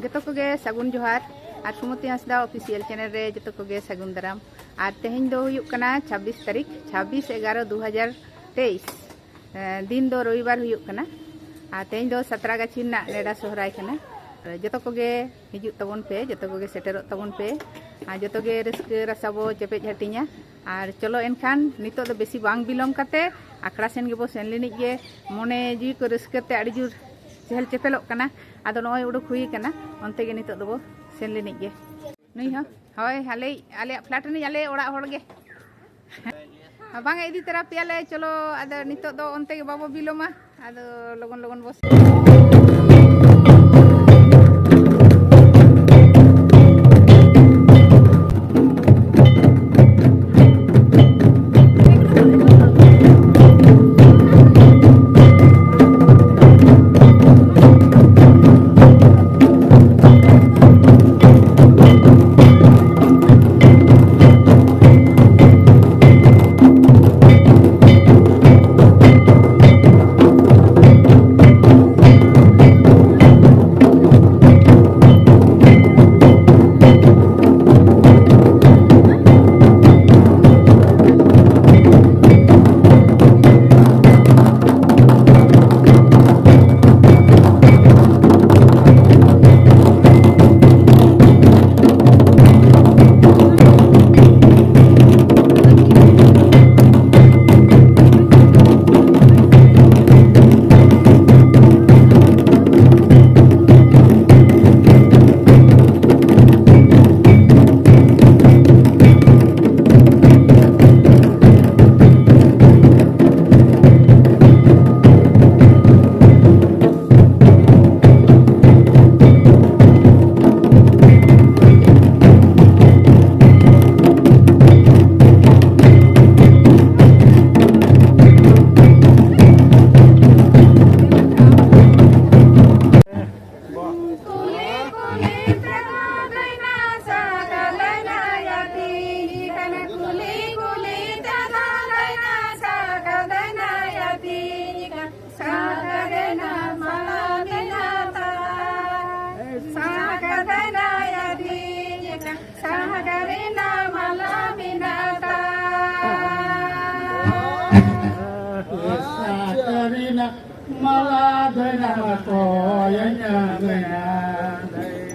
जतो कोगे सगुन जोहार और सुमति हांसदा ऑफिशियल चैनल रे जतो कोगे सगुन दाराम और तेहें दो हुयुक कना 26 तारीख 26/11/2023 दिन दो रविवार हुयुक कना और तेहें दो 17 गाछी ना नेडा सोहराय कना जतो कोगे हिजुक तबन पे जतो कोगे सेटेरोक तबन पे और जतो गे रस्के रसाबो चेपेज हटिया और चलो एनखान नितो दो बेसी बांग बिलम काते आखड़ा सेन गेबो सेन लिनिक गे मने जी को रस्केते आड़ी जुर चहल चेपेलोक कना आदो नय उडुक हुई कना ओनते गे नितो दो सेन लिनिक गे नई ह होय आले फ्लैट रे आले ओड़ा होड़ गे बांग इदी तरा पियाले चलो आदो नितो दो ओनते गे बाबो बिलोमा आदो लगन लगन बस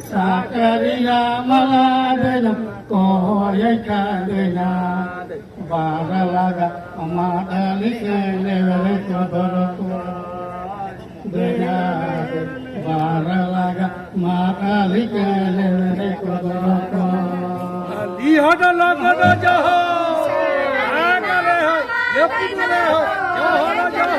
Sakarina maladena koyakadena baralaga amadalike levele kodoroko dena baralaga amadalike levele kodoroko lihoda logodo joho agale ho yepudule ho joho joho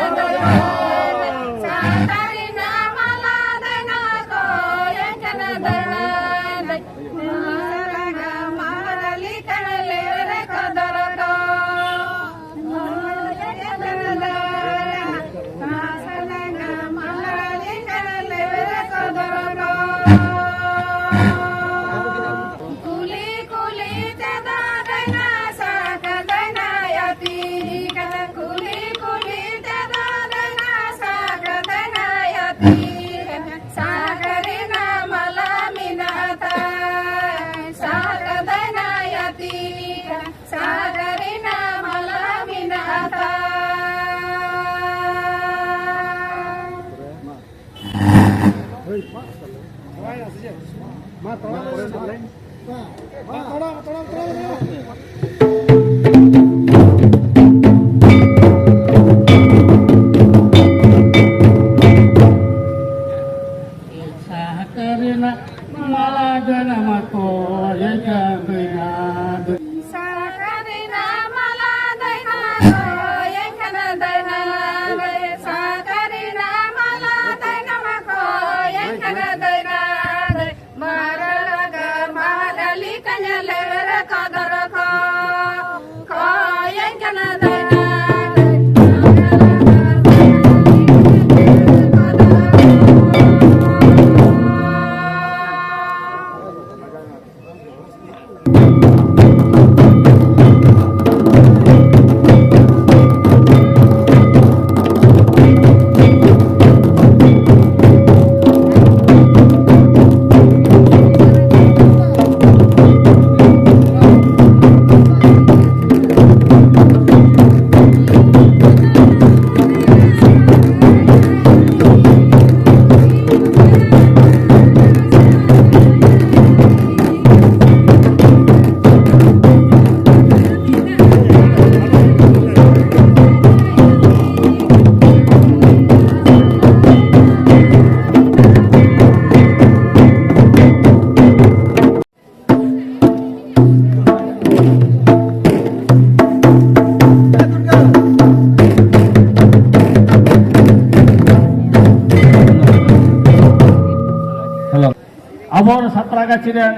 ᱟᱵᱚ ᱥᱟᱛᱨᱟᱜᱟᱪᱷᱤ ᱨᱮᱱ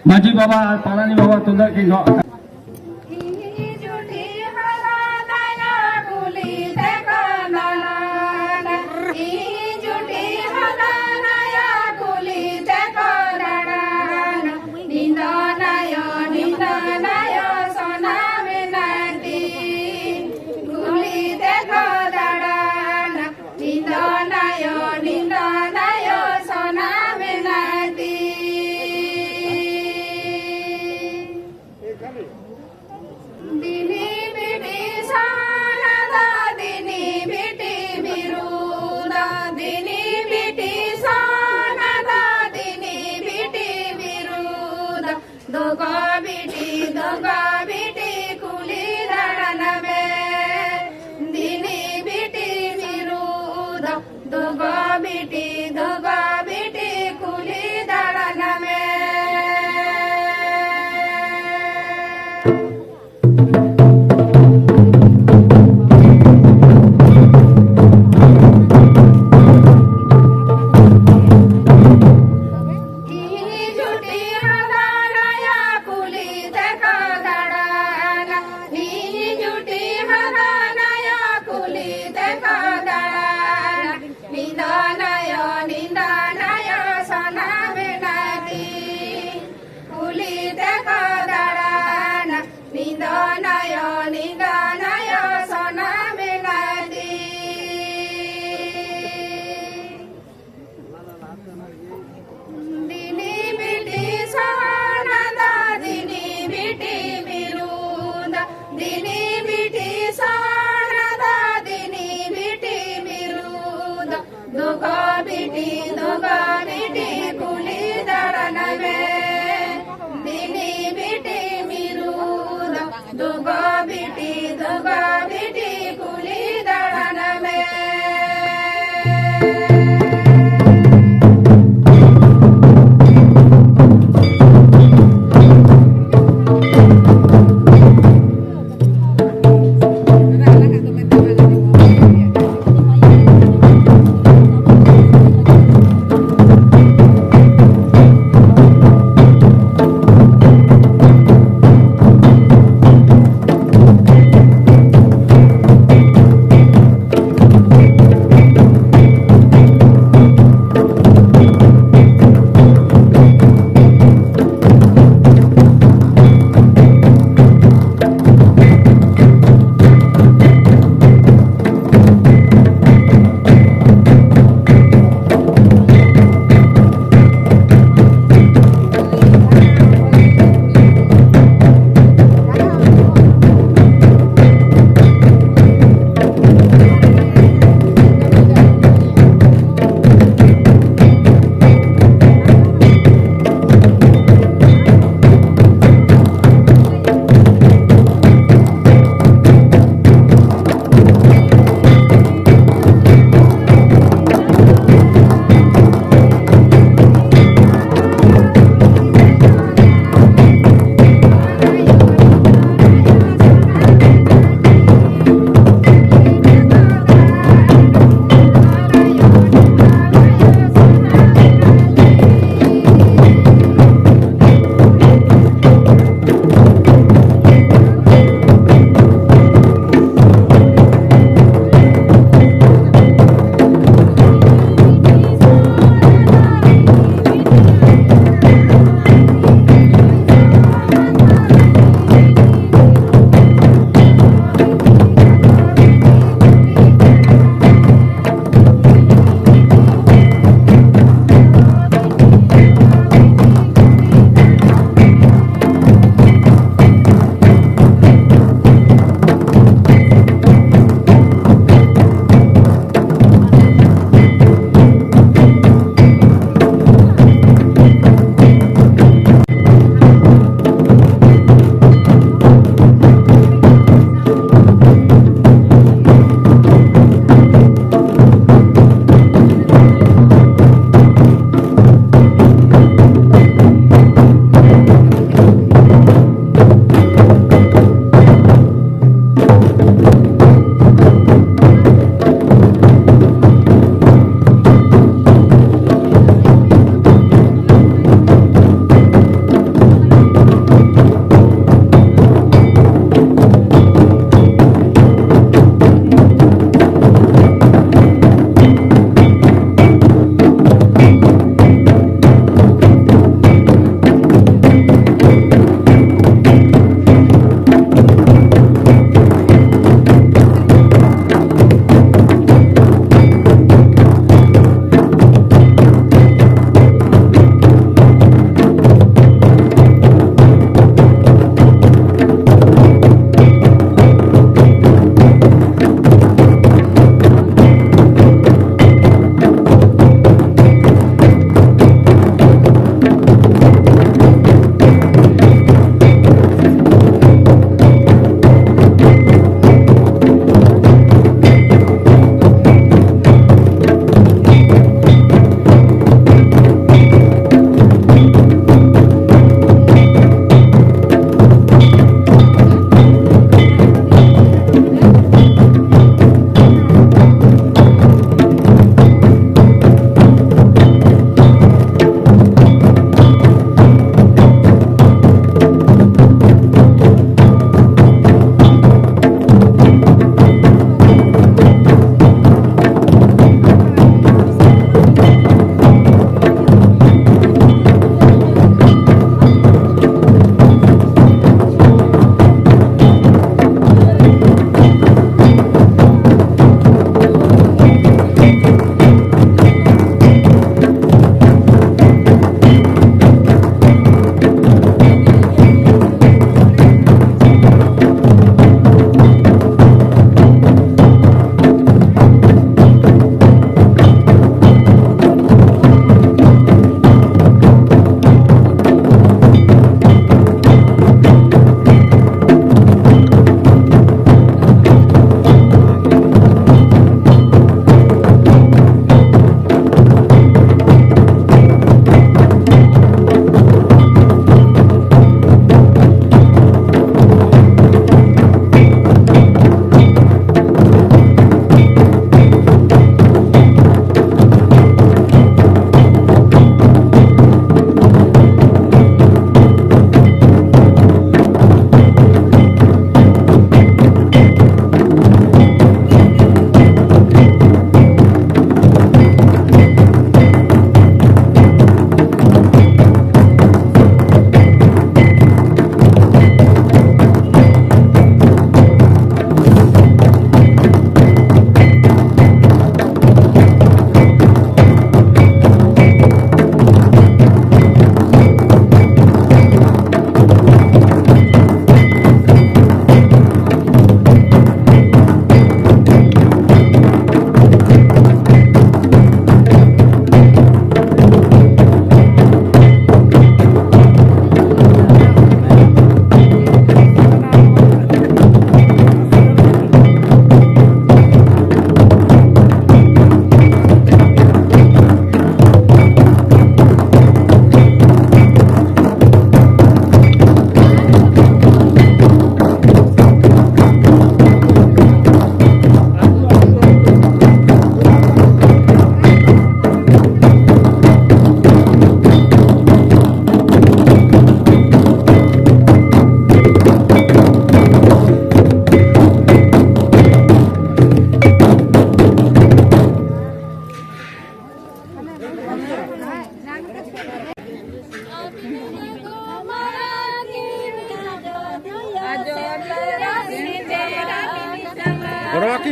ᱢᱟᱹᱡᱷᱤ ᱵᱟᱵᱟ ᱟᱨ ᱯᱟᱨᱟᱱᱤ ᱵᱟᱵᱟ ᱛᱩᱢᱫᱟᱜ ᱠᱤᱱ ᱜᱚᱜ ᱟᱠᱟᱫᱟ।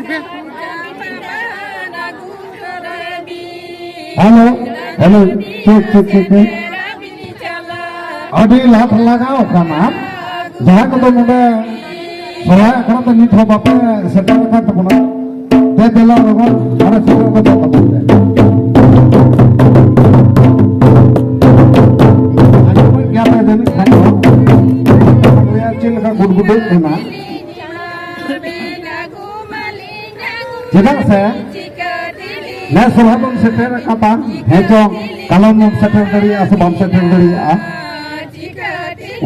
Hello hello check check check अभी लाख लगाओ का नाम जहाँ को तो मुझे सोया करना तो नहीं था बापे सेटल का तो बोला दे दिला लोगों हमारे सेटल को तो पता है आज मैं क्या पे देने खाने हो ये चिल का गुड़गुड़े ना जेना से मैं सुबह सेटर कता है जो कलम सेटर दरिया से बम सेटर दरिया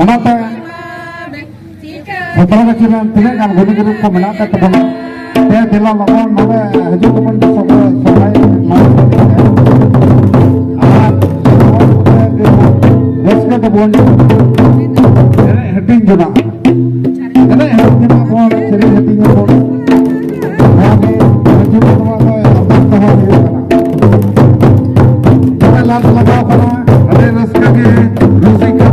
उनाते सत्रह बच्चे में तीन गान गुनी गुनी को मिला के तब ते दिला लगन माने हजू को बंद सब सफाई माने इसके तो बोल हेटिंग जुना अरे हेटिंग जुना बोल चली हेटिंग बोल आगे हजू को लाख लगाओ करा अरे रस्का के रसिका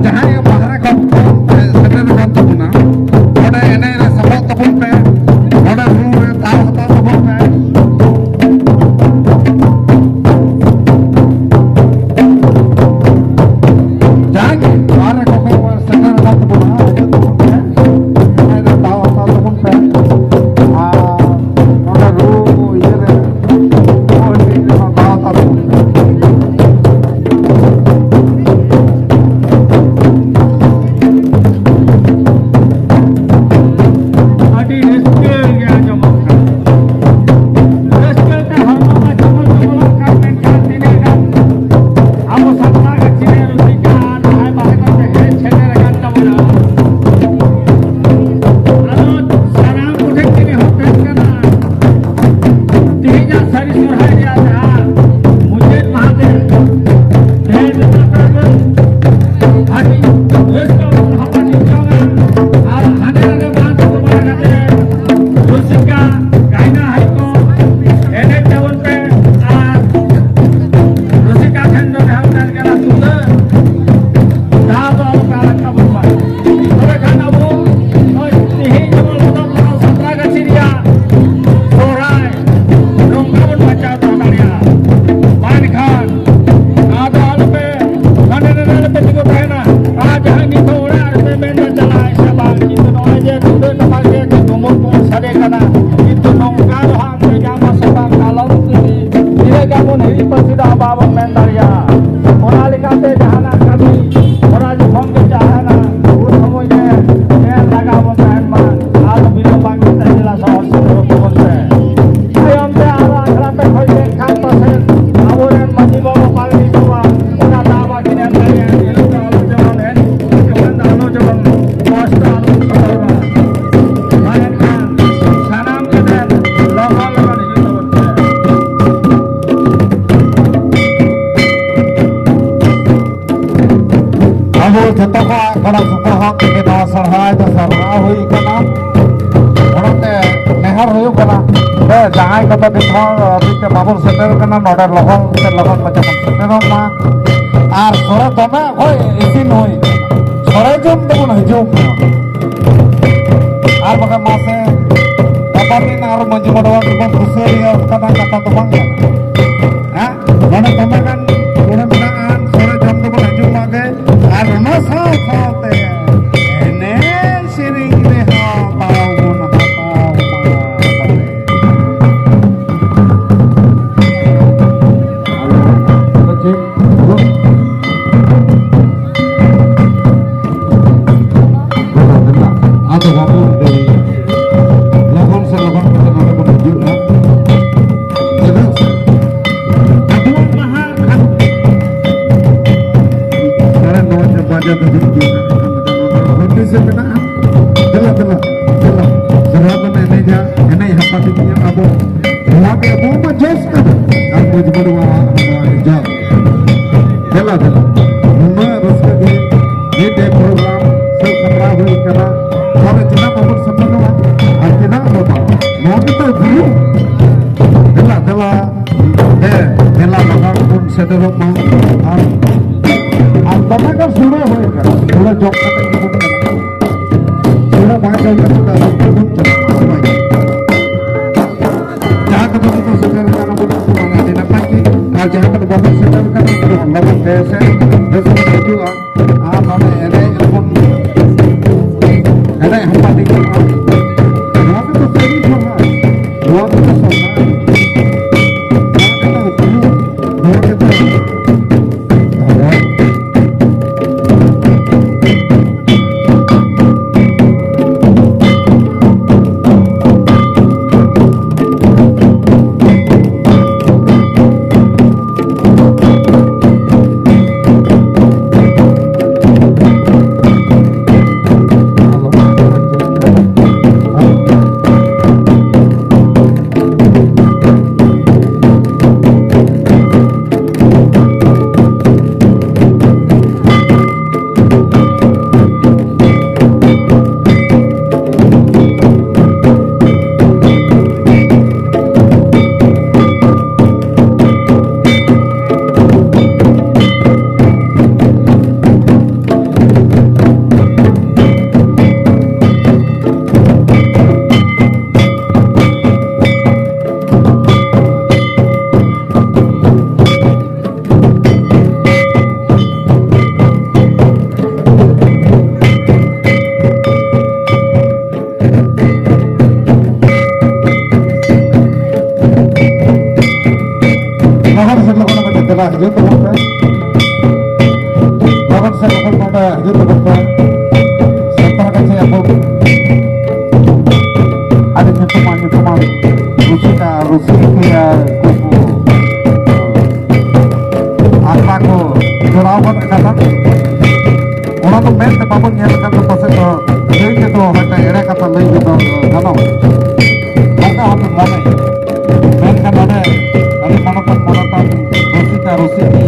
जहां ये बाहर का सेटर का तो ना ओडे एने रे सब तबुन पे ओडे रूम रे ताव हता तबुन पे जाके बाहर का सेटर का तो ना ओडे ताव हता तबुन पे जहां कत दिन बाबू सेटर नोडे लगन से लगन बच्चा सेटर मा और सोरे दमे होय इसिन होय सोरे जम तबन हजूम और बका मासे दिन और मंजू मडवा को खुसरिया कदा कथा तो बंग हां माने तमे कान कोने मेनान सोरे जम तबन हजूम मागे और नो साथे एने सिरिंग रे हा ताऊ गुन सेटर ᱟᱨ ᱡᱟᱦᱟᱸ ᱠᱚᱫᱚ ᱵᱟᱵᱚᱱ ᱥᱮᱴᱮᱨ ᱠᱟᱱᱟ ᱩᱱᱠᱩ ᱫᱚ ᱞᱚᱜᱚᱱ ᱛᱮ ᱥᱮ ᱵᱮᱥ ᱵᱚᱱ ᱦᱤᱡᱩᱜᱼᱟ ᱟᱨ ᱱᱚᱰᱮ ᱮᱱᱮᱡ ᱵᱚᱱ एने हम पार्टी को नवा के तो सही सोना नवा के तो सोना नवा के तो hijau teman-teman lawan saya akan pada hijau teman-teman setelah kasih aku ada nyutuman Rusika kuku apa ko jurawan kata orang tuh main tepapun yang kata pasal itu lagi itu mereka era kata lagi itu kalau maka hampir mana main kan ada monoton Rusika